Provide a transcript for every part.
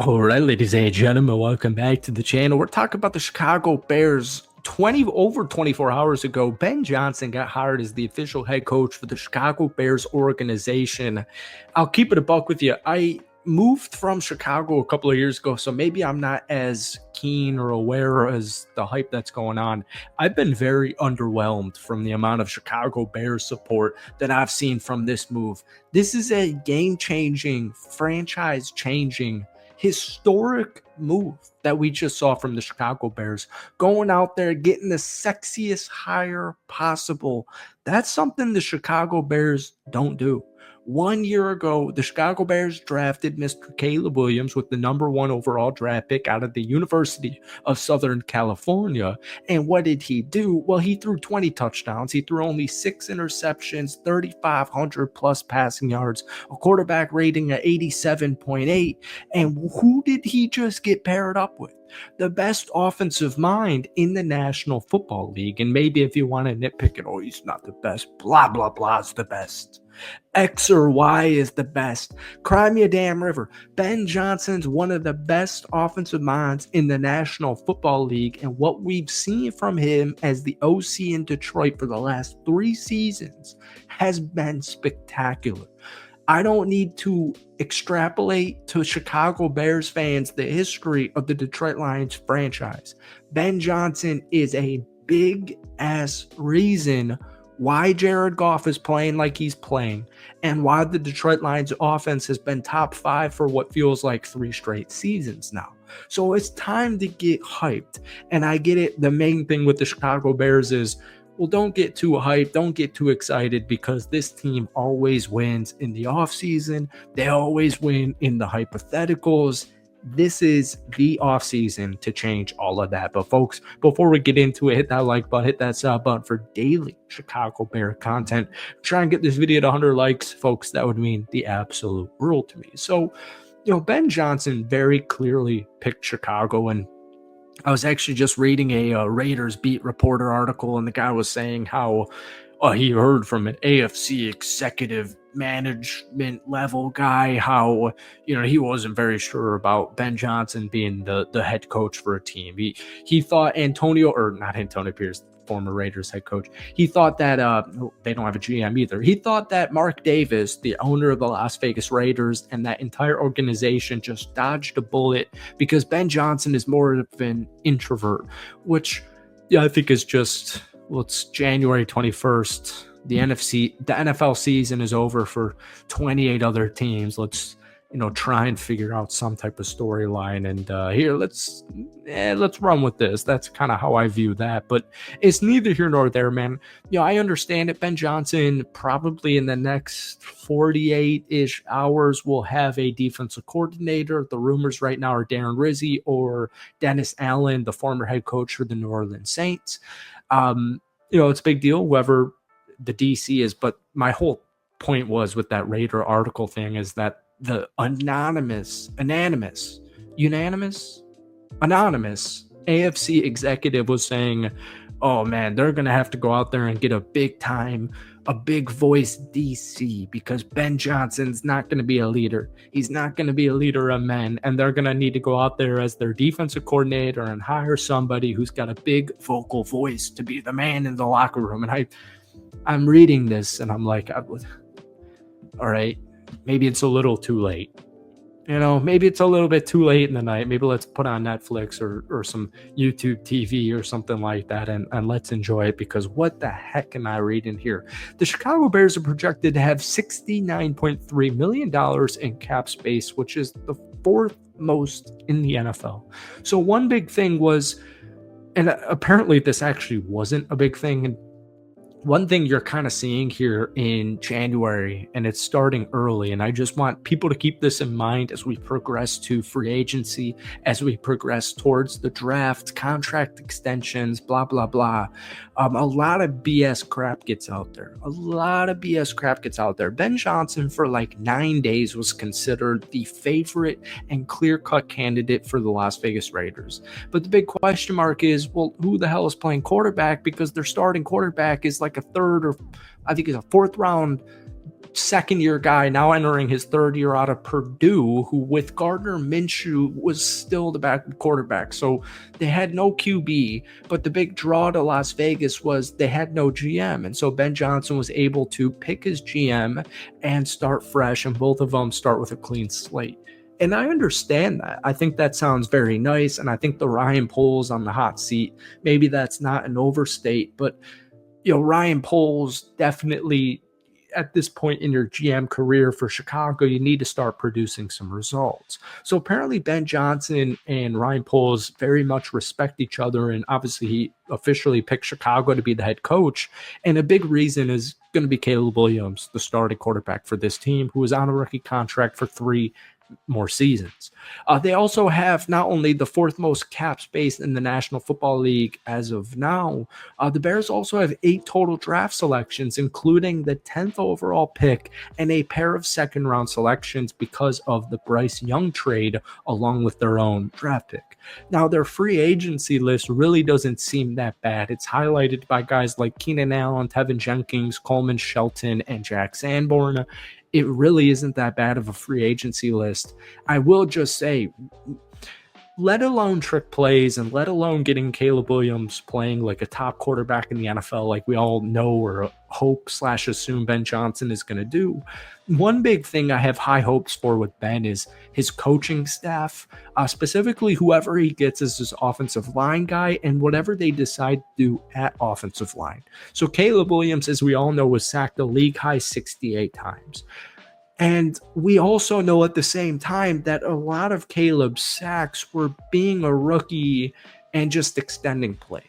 All right, ladies and gentlemen, welcome back to the channel. We're talking about the Chicago Bears. 24 hours ago, Ben Johnson got hired as the official head coach for the Chicago Bears organization. I'll keep it a buck with you. I moved from Chicago a couple of years ago, so maybe I'm not as keen or aware as the hype that's going on. I've been very underwhelmed from the amount of Chicago Bears support that I've seen from this move. This is a game-changing, franchise-changing, historic move that we just saw from the Chicago Bears, going out there, getting the sexiest hire possible. That's something the Chicago Bears don't do. 1 year ago, the Chicago Bears drafted Mr. Caleb Williams with the #1 overall draft pick out of the University of Southern California. And what did he do? Well, he threw 20 touchdowns. He threw only 6 interceptions, 3,500 plus passing yards, a quarterback rating of 87.8. And who did he just get paired up with? The best offensive mind in the National Football League. And maybe if you want to nitpick it, oh, he's not the best, blah, blah, blah is the best. X or Y is the best. Cry me a damn river. Ben Johnson's one of the best offensive minds in the National Football League, and what we've seen from him as the OC in Detroit for the last 3 seasons has been spectacular. I don't need to extrapolate to Chicago Bears fans the history of the Detroit Lions franchise. Ben Johnson is a big-ass reason why Jared Goff is playing like he's playing, and why the Detroit Lions offense has been top 5 for what feels like 3 straight seasons now. So it's time to get hyped. And I get it. The main thing with the Chicago Bears is, well, don't get too hyped. Don't get too excited, because this team always wins in the offseason. They always win in the hypotheticals. This is the offseason to change all of that. But folks, before we get into it, hit that like button, hit that sub button for daily Chicago Bear content. Try and get this video to 100 likes, folks. That would mean the absolute world to me. So, Ben Johnson very clearly picked Chicago, and I was actually just reading a Raiders beat reporter article, and the guy was saying how he heard from an AFC executive management level guy how he wasn't very sure about Ben Johnson being the head coach for a team. He thought not Antonio Pierce, former Raiders head coach. He thought that they don't have a GM either. He thought that Mark Davis, the owner of the Las Vegas Raiders, and that entire organization just dodged a bullet because Ben Johnson is more of an introvert, which I think is just, well, it's January 21st. The NFL season is over for 28 other teams. Let's try and figure out some type of storyline, and here let's run with this. That's kind of how I view that, but it's neither here nor there, man. I understand it. Ben Johnson probably in the next 48-ish hours will have a defensive coordinator. The rumors right now are Darren Rizzi or Dennis Allen, the former head coach for the New Orleans Saints. It's a big deal, whoever the DC is, but my whole point was with that Raider article thing is that the anonymous AFC executive was saying, oh man, they're going to have to go out there and get a big voice DC, because Ben Johnson's not going to be a leader. He's not going to be a leader of men, and they're going to need to go out there as their defensive coordinator and hire somebody who's got a big vocal voice to be the man in the locker room. And I'm reading this and I'm like, all right, maybe it's a little too late. Maybe it's a little bit too late in the night. Maybe let's put on Netflix or some YouTube TV or something like that, and let's enjoy it, because what the heck am I reading here? The Chicago Bears are projected to have $69.3 million in cap space, which is the 4th most in the NFL. So one big thing was, and apparently this actually wasn't a big thing, and one thing you're kind of seeing here in January, and it's starting early, and I just want people to keep this in mind as we progress to free agency, as we progress towards the draft, contract extensions, blah, blah, blah. A lot of BS crap gets out there. Ben Johnson for like 9 days was considered the favorite and clear-cut candidate for the Las Vegas Raiders. But the big question mark is, well, who the hell is playing quarterback? Because their starting quarterback is like a 3rd or I think it's a 4th round second-year guy now entering his third year out of Purdue, who with Gardner Minshew was still the back quarterback. So they had no QB, but the big draw to Las Vegas was they had no GM. And so Ben Johnson was able to pick his GM and start fresh, and both of them start with a clean slate. And I understand that. I think that sounds very nice. And I think the Ryan Poles on the hot seat, maybe that's not an overstate, but Ryan Poles definitely at this point in your GM career for Chicago, you need to start producing some results. So apparently Ben Johnson and Ryan Poles very much respect each other. And obviously he officially picked Chicago to be the head coach. And a big reason is going to be Caleb Williams, the starting quarterback for this team, who is on a rookie contract for 3 more seasons. They also have not only the 4th most cap space in the National Football League as of now, the Bears also have 8 total draft selections, including the 10th overall pick and a pair of second-round selections because of the Bryce Young trade, along with their own draft pick. Now, their free agency list really doesn't seem that bad. It's highlighted by guys like Keenan Allen, Tevin Jenkins, Coleman Shelton, and Jack Sanborn. It really isn't that bad of a free agency list. I will just say, let alone trick plays and let alone getting Caleb Williams playing like a top quarterback in the NFL, like we all know or hope/assume Ben Johnson is going to do. One big thing I have high hopes for with Ben is his coaching staff, specifically whoever he gets as his offensive line guy and whatever they decide to do at offensive line. So Caleb Williams, as we all know, was sacked a league high 68 times. And we also know at the same time that a lot of Caleb's sacks were being a rookie and just extending plays.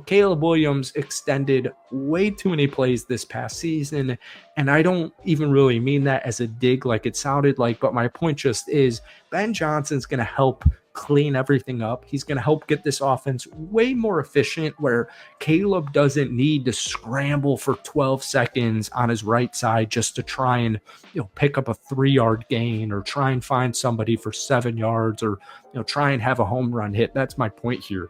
Caleb Williams extended way too many plays this past season, and I don't even really mean that as a dig like it sounded like, but my point just is Ben Johnson's going to help clean everything up. He's going to help get this offense way more efficient, where Caleb doesn't need to scramble for 12 seconds on his right side just to try and pick up a 3-yard gain or try and find somebody for 7 yards or try and have a home run hit. That's my point here.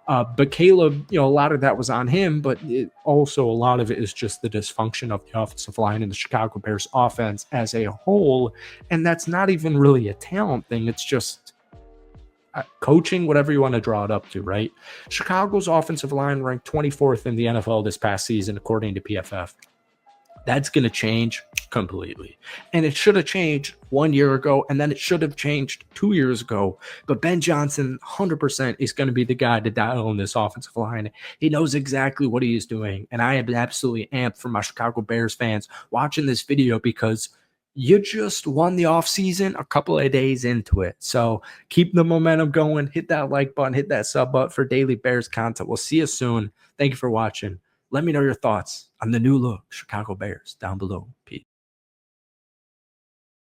But Caleb, a lot of that was on him, but also a lot of it is just the dysfunction of the offensive line and the Chicago Bears offense as a whole. And that's not even really a talent thing. It's just coaching, whatever you want to draw it up to, right? Chicago's offensive line ranked 24th in the NFL this past season, according to PFF. That's going to change completely. And it should have changed 1 year ago, and then it should have changed 2 years ago. But Ben Johnson, 100%, is going to be the guy to dial on this offensive line. He knows exactly what he is doing. And I am absolutely amped for my Chicago Bears fans watching this video, because you just won the offseason a couple of days into it. So keep the momentum going. Hit that like button. Hit that sub button for daily Bears content. We'll see you soon. Thank you for watching. Let me know your thoughts on the new look Chicago Bears down below. Peace.